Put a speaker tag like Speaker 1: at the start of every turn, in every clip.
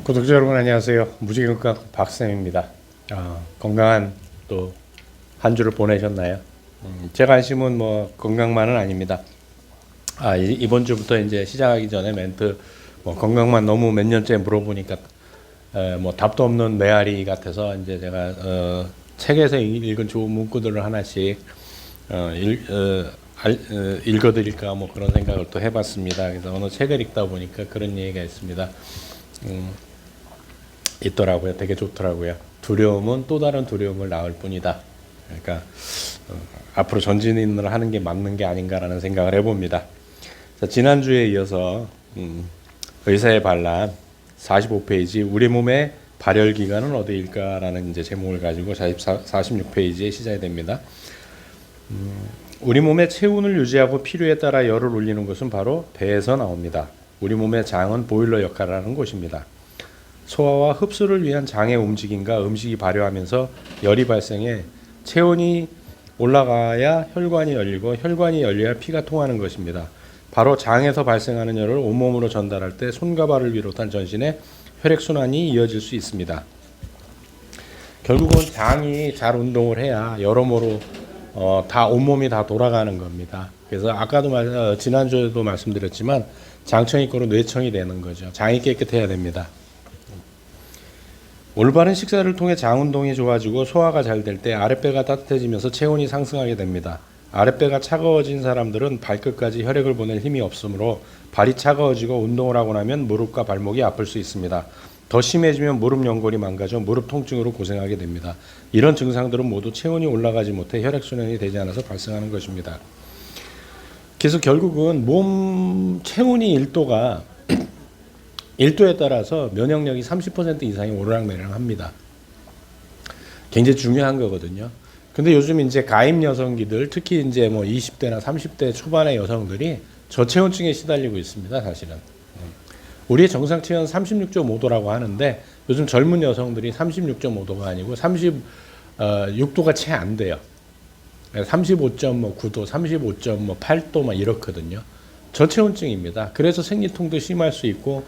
Speaker 1: 구독자 여러분 안녕하세요. 무지개국가 박쌤입니다. 건강한 또 한 주를 보내셨나요? 제 관심은 뭐 건강만은 아닙니다. 이번 주부터 이제 시작하기 전에 멘트 뭐 건강만 너무 몇 년째 물어보니까 뭐 답도 없는 메아리 같아서 이제 제가 책에서 읽은 좋은 문구들을 하나씩 읽어드릴까 뭐 그런 생각을 또 해봤습니다. 그래서 어느 책을 읽다 보니까 그런 얘기가 있습니다. 있더라고요. 되게 좋더라고요. 두려움은 또 다른 두려움을 낳을 뿐이다. 그러니까 앞으로 전진을 하는 게 맞는 게 아닌가라는 생각을 해봅니다. 자, 지난주에 이어서 의사의 반란 45페이지 우리 몸의 발열 기관은 어디일까라는 이제 제목을 가지고 46페이지에 시작이 됩니다. 우리 몸의 체온을 유지하고 필요에 따라 열을 올리는 것은 바로 배에서 나옵니다. 우리 몸의 장은 보일러 역할을 하는 곳입니다. 소화와 흡수를 위한 장의 움직임과 음식이 발효하면서 열이 발생해 체온이 올라가야 혈관이 열리고 혈관이 열려야 피가 통하는 것입니다. 바로 장에서 발생하는 열을 온몸으로 전달할 때 손과 발을 비롯한 전신에 혈액순환이 이어질 수 있습니다. 결국은 장이 잘 운동을 해야 여러모로 다 온몸이 다 돌아가는 겁니다. 그래서 아까도 지난주에도 말씀드렸지만 장청이 있고 뇌청이 되는 거죠. 장이 깨끗해야 됩니다. 올바른 식사를 통해 장 운동이 좋아지고 소화가 잘 될 때 아랫배가 따뜻해지면서 체온이 상승하게 됩니다. 아랫배가 차가워진 사람들은 발끝까지 혈액을 보낼 힘이 없으므로 발이 차가워지고 운동을 하고 나면 무릎과 발목이 아플 수 있습니다. 더 심해지면 무릎 연골이 망가져 무릎 통증으로 고생하게 됩니다. 이런 증상들은 모두 체온이 올라가지 못해 혈액순환이 되지 않아서 발생하는 것입니다. 그래서 결국은 몸 체온이 1도가 1도에 따라서 면역력이 30% 이상이 오르락내리락합니다. 굉장히 중요한 거거든요. 근데 요즘 이제 가임 여성기들 특히 이제 뭐 20대나 30대 초반의 여성들이 저체온증에 시달리고 있습니다. 사실은 우리의 정상 체온 36.5도라고 하는데 요즘 젊은 여성들이 36.5도가 아니고 36도가 채 안 돼요. 35.9도, 35.8도 막 이렇거든요. 저체온증입니다. 그래서 생리통도 심할 수 있고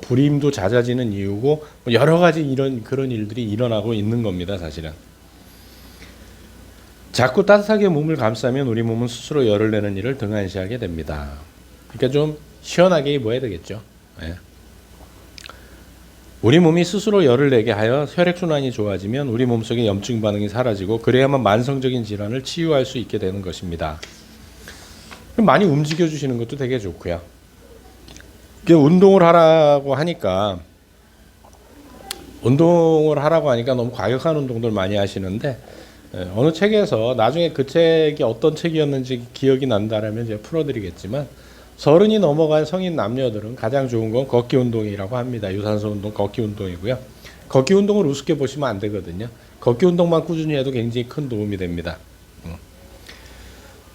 Speaker 1: 불임도 잦아지는 이유고 여러 가지 그런 일들이 일어나고 있는 겁니다. 사실은 자꾸 따뜻하게 몸을 감싸면 우리 몸은 스스로 열을 내는 일을 등한시하게 됩니다. 그러니까 좀 시원하게 입어야 되겠죠. 네. 우리 몸이 스스로 열을 내게 하여 혈액순환이 좋아지면 우리 몸속의 염증 반응이 사라지고 그래야만 만성적인 질환을 치유할 수 있게 되는 것입니다. 많이 움직여 주시는 것도 되게 좋고요. 운동을 하라고 하니까 너무 과격한 운동들 많이 하시는데 어느 책에서 나중에 그 책이 어떤 책이었는지 기억이 난다라면 제가 풀어드리겠지만 30이 넘어간 성인 남녀들은 가장 좋은 건 걷기 운동이라고 합니다. 유산소 운동, 걷기 운동이고요. 걷기 운동을 우습게 보시면 안 되거든요. 걷기 운동만 꾸준히 해도 굉장히 큰 도움이 됩니다.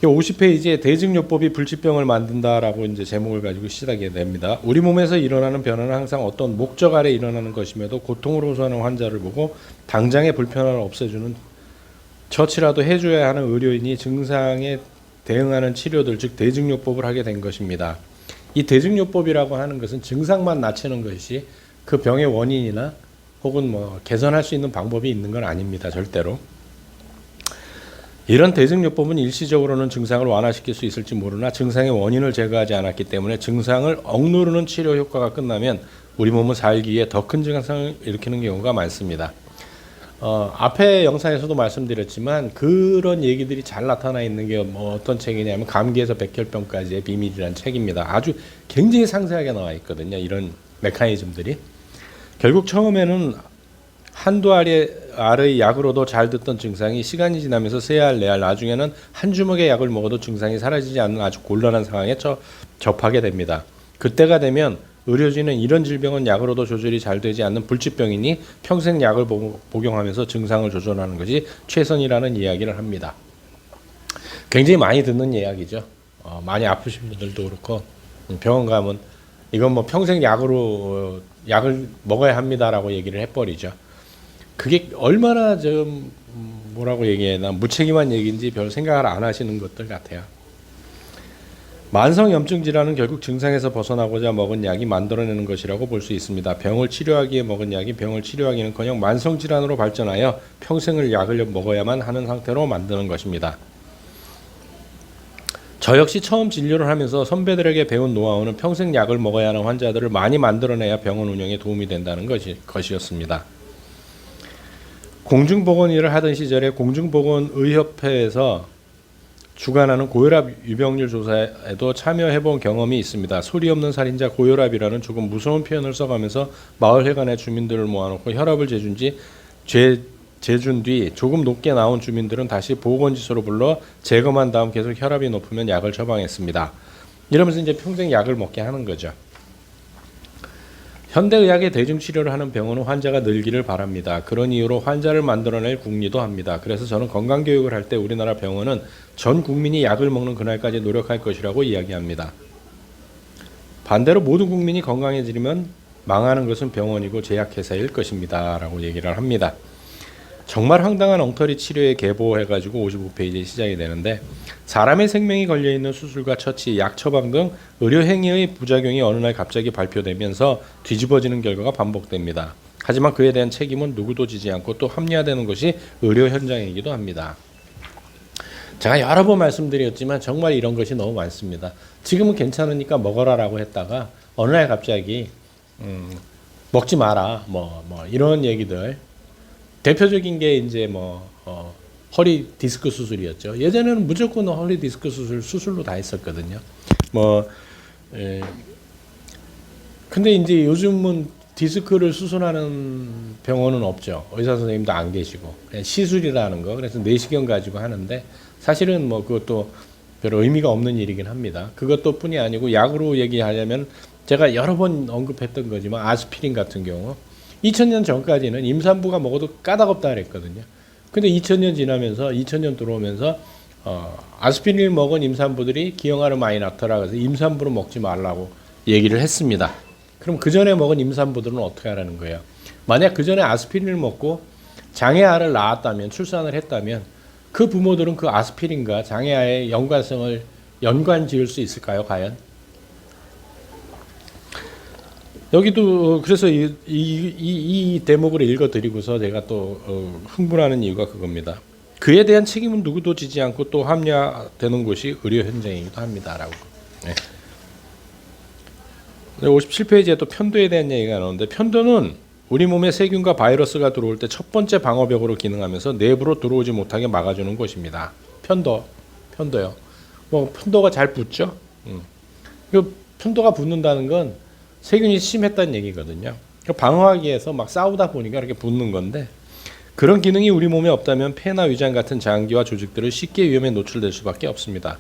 Speaker 1: 50페이지에 대증요법이 불치병을 만든다라고 이제 제목을 가지고 시작이 됩니다. 우리 몸에서 일어나는 변화는 항상 어떤 목적 아래 일어나는 것임에도 고통으로 호소하는 환자를 보고 당장의 불편함을 없애주는 처치라도 해줘야 하는 의료인이 증상에 대응하는 치료들, 즉 대증요법을 하게 된 것입니다. 이 대증요법이라고 하는 것은 증상만 낮추는 것이 그 병의 원인이나 혹은 개선할 수 있는 방법이 있는 건 아닙니다. 절대로. 이런 대증요법은 일시적으로는 증상을 완화시킬 수 있을지 모르나 증상의 원인을 제거하지 않았기 때문에 증상을 억누르는 치료 효과가 끝나면 우리 몸은 살기에 더 큰 증상을 일으키는 경우가 많습니다. 앞에 영상에서도 말씀드렸지만 그런 얘기들이 잘 나타나 있는 게 어떤 책이냐면 감기에서 백혈병까지의 비밀이라는 책입니다. 아주 굉장히 상세하게 나와 있거든요. 이런 메커니즘들이. 결국 처음에는 한두 알의 약으로도 잘 듣던 증상이 시간이 지나면서 세 알, 네 알, 나중에는 한 주먹의 약을 먹어도 증상이 사라지지 않는 아주 곤란한 상황에 접하게 됩니다. 그때가 되면 의료진은 이런 질병은 약으로도 조절이 잘 되지 않는 불치병이니 평생 약을 복용하면서 증상을 조절하는 것이 최선이라는 이야기를 합니다. 굉장히 많이 듣는 이야기죠. 많이 아프신 분들도 그렇고 병원 가면 이건 평생 약을 먹어야 합니다라고 얘기를 해버리죠. 그게 얼마나 좀 뭐라고 얘기해나 무책임한 얘기인지 별 생각을 안 하시는 것들 같아요. 만성염증 질환은 결국 증상에서 벗어나고자 먹은 약이 만들어내는 것이라고 볼 수 있습니다. 병을 치료하기에 먹은 약이 병을 치료하기는커녕 만성 질환으로 발전하여 평생을 약을 먹어야만 하는 상태로 만드는 것입니다. 저 역시 처음 진료를 하면서 선배들에게 배운 노하우는 평생 약을 먹어야 하는 환자들을 많이 만들어내야 병원 운영에 도움이 된다는 것이었습니다. 공중보건 일을 하던 시절에 공중보건의협회에서 주관하는 고혈압 유병률 조사에도 참여해본 경험이 있습니다. 소리 없는 살인자 고혈압이라는 조금 무서운 표현을 써가면서 마을 회관에 주민들을 모아놓고 혈압을 재준 뒤 조금 높게 나온 주민들은 다시 보건지소로 불러 재검한 다음 계속 혈압이 높으면 약을 처방했습니다. 이러면서 이제 평생 약을 먹게 하는 거죠. 현대의학의 대중치료를 하는 병원은 환자가 늘기를 바랍니다. 그런 이유로 환자를 만들어낼 궁리도 합니다. 그래서 저는 건강교육을 할 때 우리나라 병원은 전 국민이 약을 먹는 그날까지 노력할 것이라고 이야기합니다. 반대로 모든 국민이 건강해지려면 망하는 것은 병원이고 제약회사일 것입니다. 라고 얘기를 합니다. 정말 황당한 엉터리 치료에 계보해가지고 55페이지에 시작이 되는데, 사람의 생명이 걸려있는 수술과 처치, 약 처방 등 의료행위의 부작용이 어느 날 갑자기 발표되면서 뒤집어지는 결과가 반복됩니다. 하지만 그에 대한 책임은 누구도 지지 않고 또 합리화되는 것이 의료 현장이기도 합니다. 제가 여러 번 말씀드렸지만 정말 이런 것이 너무 많습니다. 지금은 괜찮으니까 먹어라라고 했다가 어느 날 갑자기 먹지 마라 뭐 이런 얘기들. 대표적인 게 이제 허리 디스크 수술이었죠. 예전에는 무조건 허리 디스크 수술로 다 했었거든요. 근데 이제 요즘은 디스크를 수술하는 병원은 없죠. 의사 선생님도 안 계시고 그냥 시술이라는 거. 그래서 내시경 가지고 하는데 사실은 그것도 별 의미가 없는 일이긴 합니다. 그것도 뿐이 아니고 약으로 얘기하려면 제가 여러 번 언급했던 거지만 아스피린 같은 경우 2000년 전까지는 임산부가 먹어도 까닭없다 그랬거든요. 근데 2000년 지나면서 2000년 들어오면서 아스피린을 먹은 임산부들이 기형아를 많이 낳더라. 그래서 임산부로 먹지 말라고 얘기를 했습니다. 그럼 그 전에 먹은 임산부들은 어떻게 하라는 거예요? 만약 그 전에 아스피린을 먹고 장애아를 낳았다면, 출산을 했다면 그 부모들은 그 아스피린과 장애아의 연관성을 연관 지을 수 있을까요, 과연? 여기도 그래서 이 대목을 읽어드리고서 제가 또 흥분하는 이유가 그겁니다. 그에 대한 책임은 누구도 지지 않고 또 합리화되는 곳이 의료 현장이기도 합니다라고. 네. 57페이지에 또 편도에 대한 얘기가 나오는데, 편도는 우리 몸에 세균과 바이러스가 들어올 때 첫 번째 방어벽으로 기능하면서 내부로 들어오지 못하게 막아주는 곳입니다. 편도요. 편도가 잘 붙죠. 그 편도가 붙는다는 건 세균이 심했다는 얘기거든요. 방어하기 위해서 막 싸우다 보니까 이렇게 붙는 건데, 그런 기능이 우리 몸에 없다면 폐나 위장 같은 장기와 조직들을 쉽게 위험에 노출될 수밖에 없습니다.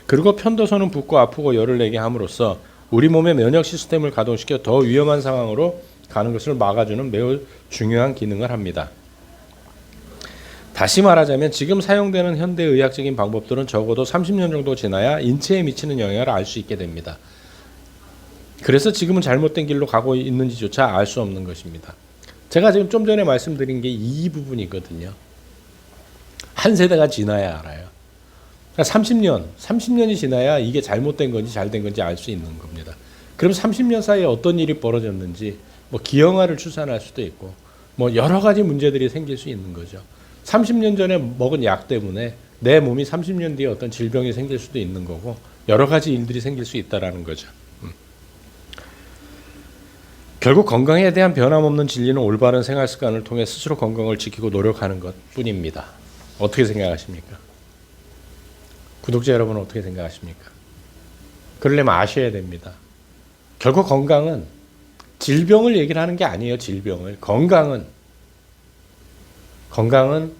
Speaker 1: 그리고 편도선은 붓고 아프고 열을 내게 함으로써 우리 몸의 면역 시스템을 가동시켜 더 위험한 상황으로 가는 것을 막아주는 매우 중요한 기능을 합니다. 다시 말하자면 지금 사용되는 현대의학적인 방법들은 적어도 30년 정도 지나야 인체에 미치는 영향을 알 수 있게 됩니다. 그래서 지금은 잘못된 길로 가고 있는지조차 알 수 없는 것입니다. 제가 지금 좀 전에 말씀드린 게 이 부분이거든요. 한 세대가 지나야 알아요. 그러니까 30년이 지나야 이게 잘못된 건지 잘된 건지 알 수 있는 겁니다. 그럼 30년 사이에 어떤 일이 벌어졌는지, 기형아를 출산할 수도 있고, 여러 가지 문제들이 생길 수 있는 거죠. 30년 전에 먹은 약 때문에 내 몸이 30년 뒤에 어떤 질병이 생길 수도 있는 거고, 여러 가지 일들이 생길 수 있다라는 거죠. 결국 건강에 대한 변함없는 진리는 올바른 생활 습관을 통해 스스로 건강을 지키고 노력하는 것뿐입니다. 어떻게 생각하십니까? 구독자 여러분은 어떻게 생각하십니까? 그러려면 아셔야 됩니다. 결국 건강은 질병을 얘기를 하는 게 아니에요. 질병을. 건강은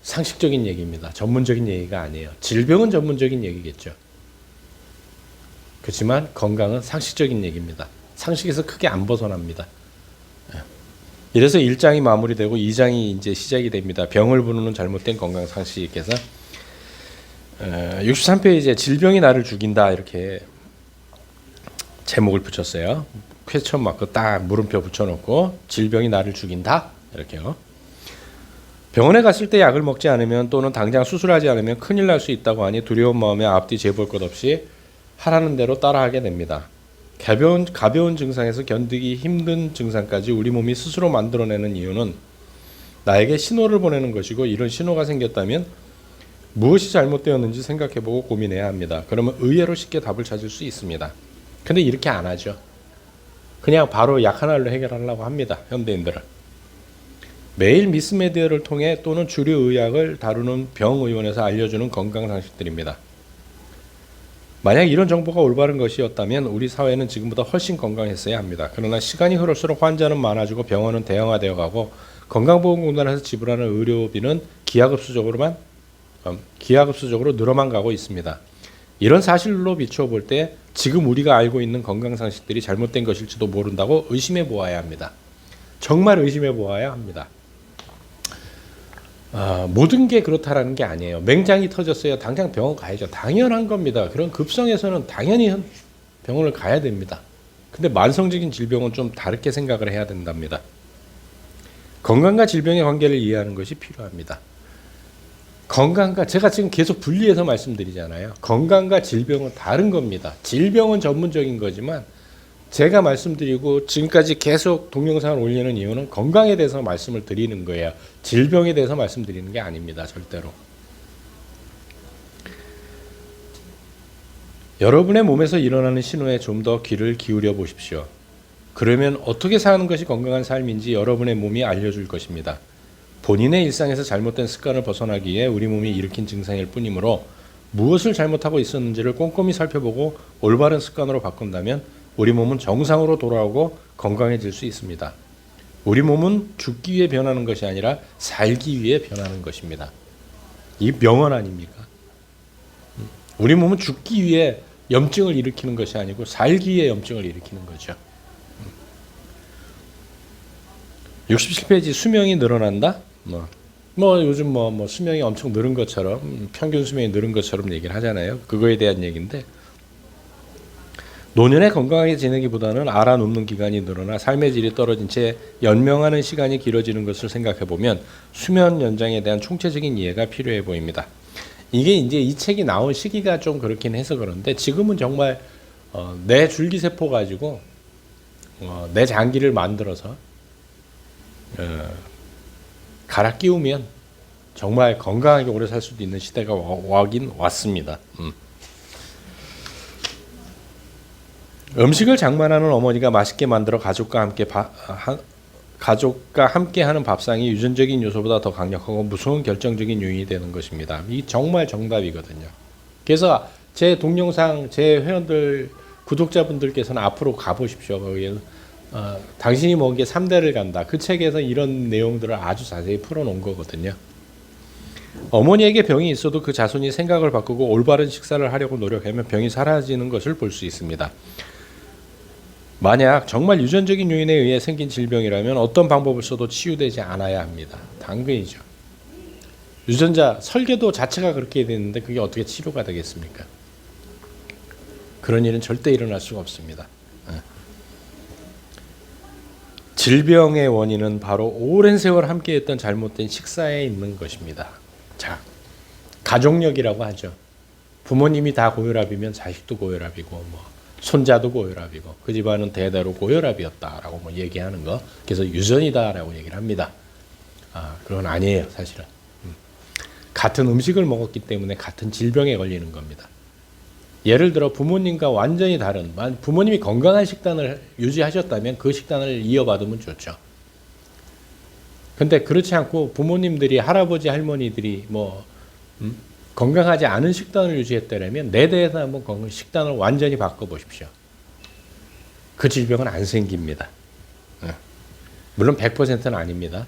Speaker 1: 상식적인 얘기입니다. 전문적인 얘기가 아니에요. 질병은 전문적인 얘기겠죠. 그렇지만 건강은 상식적인 얘기입니다. 상식에서 크게 안 벗어납니다. 이래서 1장이 마무리되고 2장이 이제 시작이 됩니다. 병을 부르는 잘못된 건강 상식에서 63페이지에 질병이 나를 죽인다 이렇게 제목을 붙였어요. 퀘스천 마크 딱 물음표 붙여놓고 질병이 나를 죽인다 이렇게요. 병원에 갔을 때 약을 먹지 않으면 또는 당장 수술하지 않으면 큰일 날 수 있다고 하니 두려운 마음에 앞뒤 재볼 것 없이 하라는 대로 따라하게 됩니다. 가벼운 증상에서 견디기 힘든 증상까지 우리 몸이 스스로 만들어내는 이유는 나에게 신호를 보내는 것이고, 이런 신호가 생겼다면 무엇이 잘못되었는지 생각해보고 고민해야 합니다. 그러면 의외로 쉽게 답을 찾을 수 있습니다. 근데 이렇게 안 하죠. 그냥 바로 약 하나로 해결하려고 합니다. 현대인들은. 매일 미스메디어를 통해 또는 주류 의학을 다루는 병의원에서 알려주는 건강상식들입니다. 만약 이런 정보가 올바른 것이었다면 우리 사회는 지금보다 훨씬 건강했어야 합니다. 그러나 시간이 흐를수록 환자는 많아지고 병원은 대형화되어 가고 건강보험공단에서 지불하는 의료비는 기하급수적으로 늘어만 가고 있습니다. 이런 사실로 비추어 볼 때 지금 우리가 알고 있는 건강상식들이 잘못된 것일지도 모른다고 의심해 보아야 합니다. 정말 의심해 보아야 합니다. 모든 게 그렇다라는 게 아니에요. 맹장이 터졌어요. 당장 병원 가야죠. 당연한 겁니다. 그런 급성에서는 당연히 병원을 가야 됩니다. 근데 만성적인 질병은 좀 다르게 생각을 해야 된답니다. 건강과 질병의 관계를 이해하는 것이 필요합니다. 건강과, 제가 지금 계속 분리해서 말씀드리잖아요. 건강과 질병은 다른 겁니다. 질병은 전문적인 거지만 제가 말씀드리고 지금까지 계속 동영상을 올리는 이유는 건강에 대해서 말씀을 드리는 거예요. 질병에 대해서 말씀드리는 게 아닙니다. 절대로. 여러분의 몸에서 일어나는 신호에 좀 더 귀를 기울여 보십시오. 그러면 어떻게 사는 것이 건강한 삶인지 여러분의 몸이 알려줄 것입니다. 본인의 일상에서 잘못된 습관을 벗어나기 위해 우리 몸이 일으킨 증상일 뿐이므로 무엇을 잘못하고 있었는지를 꼼꼼히 살펴보고 올바른 습관으로 바꾼다면 우리 몸은 정상으로 돌아오고 건강해질 수 있습니다. 우리 몸은 죽기 위해 변하는 것이 아니라 살기 위해 변하는 것입니다. 이 명언 아닙니까? 우리 몸은 죽기 위해 염증을 일으키는 것이 아니고 살기 위해 염증을 일으키는 거죠. 67페이지 수명이 늘어난다? 요즘 수명이 엄청 늘은 것처럼, 평균 수명이 늘은 것처럼 얘기를 하잖아요. 그거에 대한 얘기인데, 노년에 건강하게 지내기보다는 알아눕는 기간이 늘어나 삶의 질이 떨어진 채 연명하는 시간이 길어지는 것을 생각해 보면 수면 연장에 대한 총체적인 이해가 필요해 보입니다. 이게 이제 이 책이 나온 시기가 좀 그렇긴 해서 그런데 지금은 정말 내 줄기세포 가지고 내 장기를 만들어서 갈아 끼우면 정말 건강하게 오래 살 수도 있는 시대가 와긴 왔습니다. 음식을 장만하는 어머니가 맛있게 만들어 가족과 함께 하는 밥상이 유전적인 요소보다 더 강력하고 무서운 결정적인 요인이 되는 것입니다. 이 정말 정답이거든요. 그래서 제 동영상, 제 회원들, 구독자분들께서는 앞으로 가보십시오. 거기에 당신이 먹은 게 3대를 간다. 그 책에서 이런 내용들을 아주 자세히 풀어놓은 거거든요. 어머니에게 병이 있어도 그 자손이 생각을 바꾸고 올바른 식사를 하려고 노력하면 병이 사라지는 것을 볼 수 있습니다. 만약 정말 유전적인 요인에 의해 생긴 질병이라면 어떤 방법을 써도 치유되지 않아야 합니다. 당근이죠. 유전자 설계도 자체가 그렇게 되는데 그게 어떻게 치료가 되겠습니까? 그런 일은 절대 일어날 수가 없습니다. 질병의 원인은 바로 오랜 세월 함께했던 잘못된 식사에 있는 것입니다. 자, 가족력이라고 하죠. 부모님이 다 고혈압이면 자식도 고혈압이고 손자도 고혈압이고 그 집안은 대대로 고혈압이었다라고 얘기하는 거. 그래서 유전이다라고 얘기를 합니다. 그건 아니에요, 사실은. 같은 음식을 먹었기 때문에 같은 질병에 걸리는 겁니다. 예를 들어 부모님과 완전히 다른, 부모님이 건강한 식단을 유지하셨다면 그 식단을 이어받으면 좋죠. 근데 그렇지 않고 부모님들이, 할아버지 할머니들이 건강하지 않은 식단을 유지했다면 내 대에서 한번 식단을 완전히 바꿔보십시오. 그 질병은 안 생깁니다. 물론 100%는 아닙니다.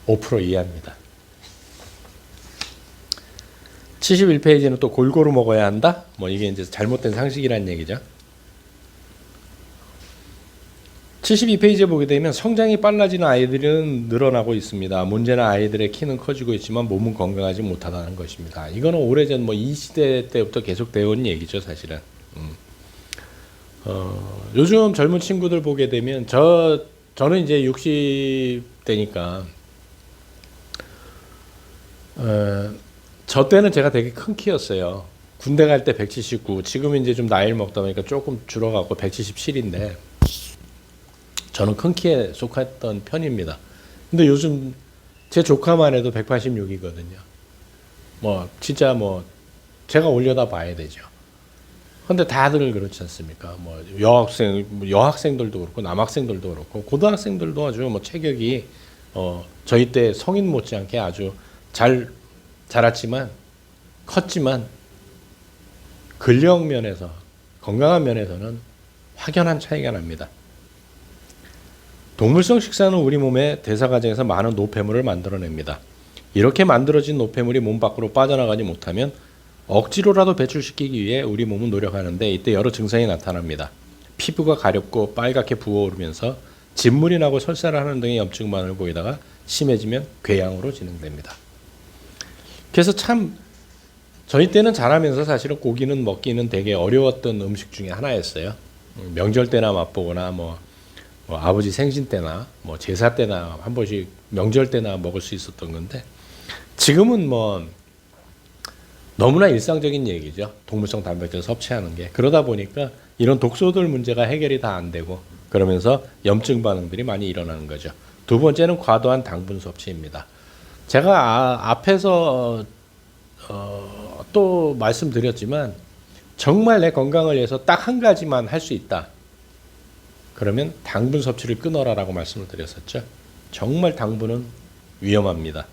Speaker 1: 5% 이하입니다. 71페이지는 또 골고루 먹어야 한다? 이게 이제 잘못된 상식이라는 얘기죠. 72페이지에 보게 되면 성장이 빨라지는 아이들은 늘어나고 있습니다. 문제는 아이들의 키는 커지고 있지만 몸은 건강하지 못하다는 것입니다. 이거는 오래전 이 시대 때부터 계속 되어 온 얘기죠, 사실은. 요즘 젊은 친구들 보게 되면 저는 이제 60대니까 저 때는 제가 되게 큰 키였어요. 군대 갈 때 179, 지금 이제 좀 나이를 먹다 보니까 조금 줄어가고 177인데 저는 큰 키에 속했던 편입니다. 근데 요즘 제 조카만 해도 186이거든요. 뭐 진짜 뭐 제가 올려다 봐야 되죠. 근데 다들 그렇지 않습니까? 뭐 여학생들도 그렇고 남학생들도 그렇고 고등학생들도 아주 뭐 체격이 저희 때 성인 못지않게 아주 잘 자랐지만 컸지만 근력 면에서 건강한 면에서는 확연한 차이가 납니다. 동물성 식사는 우리 몸의 대사 과정에서 많은 노폐물을 만들어냅니다. 이렇게 만들어진 노폐물이 몸 밖으로 빠져나가지 못하면 억지로라도 배출시키기 위해 우리 몸은 노력하는데 이때 여러 증상이 나타납니다. 피부가 가렵고 빨갛게 부어오르면서 진물이 나고 설사를 하는 등의 염증만을 보이다가 심해지면 궤양으로 진행됩니다. 그래서 참 저희 때는 자라면서 사실은 고기는 먹기는 되게 어려웠던 음식 중에 하나였어요. 명절 때나 맛보거나 뭐 아버지 생신 때나 뭐 제사 때나 한 번씩 명절 때나 먹을 수 있었던 건데 지금은 뭐 너무나 일상적인 얘기죠. 동물성 단백질 섭취하는 게. 그러다 보니까 이런 독소들 문제가 해결이 다 안 되고 그러면서 염증 반응들이 많이 일어나는 거죠. 두 번째는 과도한 당분 섭취입니다. 제가 앞에서 또 말씀드렸지만 정말 내 건강을 위해서 딱 한 가지만 할 수 있다. 그러면 당분 섭취를 끊어라라고 말씀을 드렸었죠. 정말 당분은 위험합니다.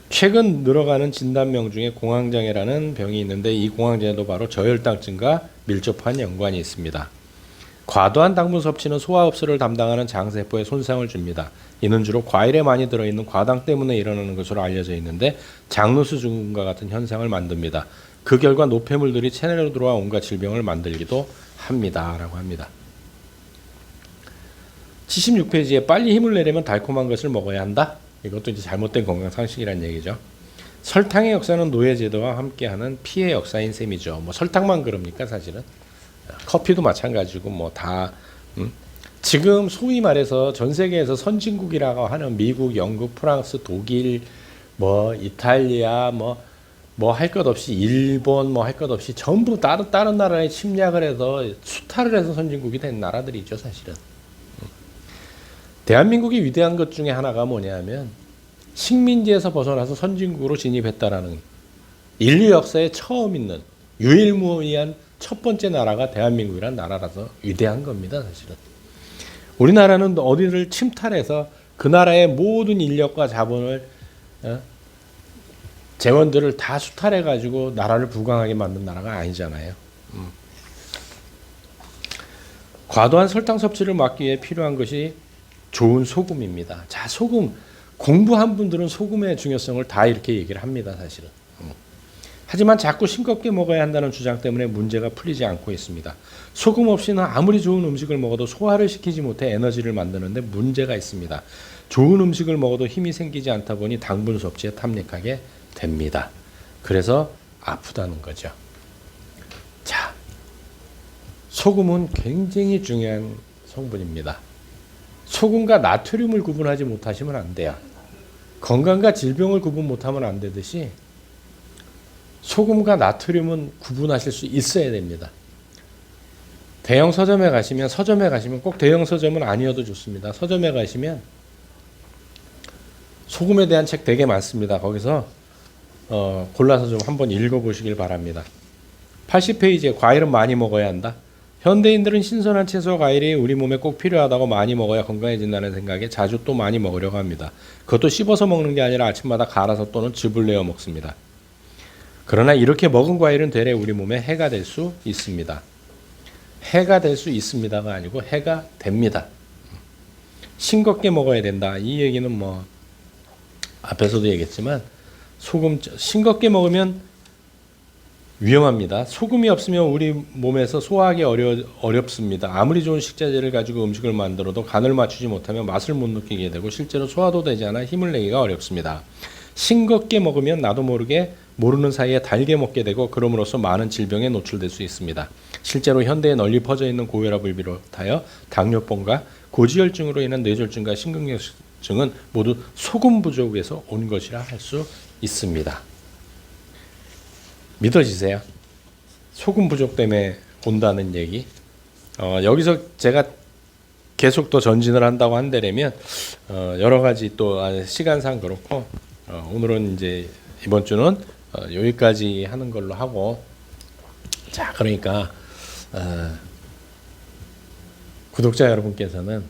Speaker 1: 최근 늘어가는 진단명 중에 공황장애라는 병이 있는데 이 공황장애도 바로 저혈당증과 밀접한 연관이 있습니다. 과도한 당분 섭취는 소화흡수를 담당하는 장세포에 손상을 줍니다. 이는 주로 과일에 많이 들어있는 과당 때문에 일어나는 것으로 알려져 있는데 장누수 증후군과 같은 현상을 만듭니다. 그 결과 노폐물들이 체내로 들어와 온갖 질병을 만들기도 합니다. 라고 합니다. 76페이지에 빨리 힘을 내려면 달콤한 것을 먹어야 한다. 이것도 이제 잘못된 건강 상식이란 얘기죠. 설탕의 역사는 노예 제도와 함께하는 피해 역사인 셈이죠. 뭐 설탕만 그럽니까 사실은? 커피도 마찬가지고 뭐 다 지금 소위 말해서 전 세계에서 선진국이라고 하는 미국, 영국, 프랑스, 독일, 뭐 이탈리아, 뭐 할 것 없이 일본, 뭐 할 것 없이 전부 다른 나라에 침략을 해서 수탈을 해서 선진국이 된 나라들이죠 사실은. 대한민국이 위대한 것 중에 하나가 뭐냐면 식민지에서 벗어나서 선진국으로 진입했다라는 인류 역사에 처음 있는 유일무이한 첫 번째 나라가 대한민국이라는 나라라서 위대한 겁니다 사실은. 우리나라는 어디를 침탈해서 그 나라의 모든 인력과 자본을 재원들을 다 수탈해 가지고 나라를 부강하게 만든 나라가 아니잖아요. 과도한 설탕 섭취를 막기 위해 필요한 것이 좋은 소금입니다. 자, 소금 공부한 분들은 소금의 중요성을 다 이렇게 얘기를 합니다, 사실은. 하지만 자꾸 싱겁게 먹어야 한다는 주장 때문에 문제가 풀리지 않고 있습니다. 소금 없이는 아무리 좋은 음식을 먹어도 소화를 시키지 못해 에너지를 만드는데 문제가 있습니다. 좋은 음식을 먹어도 힘이 생기지 않다 보니 당분 섭취에 탐닉하게 됩니다. 그래서 아프다는 거죠. 자, 소금은 굉장히 중요한 성분입니다. 소금과 나트륨을 구분하지 못하시면 안 돼요. 건강과 질병을 구분 못하면 안 되듯이 소금과 나트륨은 구분하실 수 있어야 됩니다. 대형 서점에 가시면 꼭 대형 서점은 아니어도 좋습니다. 서점에 가시면 소금에 대한 책 되게 많습니다. 거기서 골라서 좀 한번 읽어보시길 바랍니다. 80페이지에 과일은 많이 먹어야 한다. 현대인들은 신선한 채소와 과일이 우리 몸에 꼭 필요하다고 많이 먹어야 건강해진다는 생각에 자주 또 많이 먹으려고 합니다. 그것도 씹어서 먹는 게 아니라 아침마다 갈아서 또는 즙을 내어 먹습니다. 그러나 이렇게 먹은 과일은 되레 우리 몸에 해가 될 수 있습니다. 해가 될 수 있습니다가 아니고 해가 됩니다. 싱겁게 먹어야 된다. 이 얘기는 뭐 앞에서도 얘기했지만 싱겁게 먹으면 위험합니다. 소금이 없으면 우리 몸에서 소화하기 어렵습니다. 아무리 좋은 식자재를 가지고 음식을 만들어도 간을 맞추지 못하면 맛을 못 느끼게 되고 실제로 소화도 되지 않아 힘을 내기가 어렵습니다. 싱겁게 먹으면 나도 모르게 모르는 사이에 달게 먹게 되고 그럼으로써 많은 질병에 노출될 수 있습니다. 실제로 현대에 널리 퍼져 있는 고혈압을 비롯하여 당뇨병과 고지혈증으로 인한 뇌졸중과 심근경색증은 모두 소금 부족에서 온 것이라 할 수 있습니다. 믿어지세요? 소금 부족 때문에 온다는 얘기. 여기서 제가 계속 또 전진을 한다고 한다면 여러 가지 또 시간상 그렇고 오늘은 이제 이번 주는 여기까지 하는 걸로 하고, 자 그러니까 구독자 여러분께서는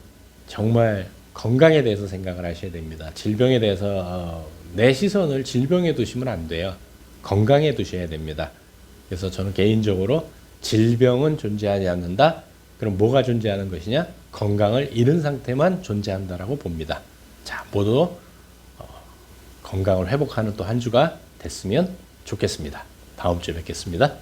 Speaker 1: 정말 건강에 대해서 생각을 하셔야 됩니다. 질병에 대해서 내 시선을 질병에 두시면 안 돼요. 건강에 두셔야 됩니다. 그래서 저는 개인적으로 질병은 존재하지 않는다. 그럼 뭐가 존재하는 것이냐? 건강을 잃은 상태만 존재한다라고 봅니다. 자, 모두 건강을 회복하는 또 한 주가 됐으면 좋겠습니다. 다음 주에 뵙겠습니다.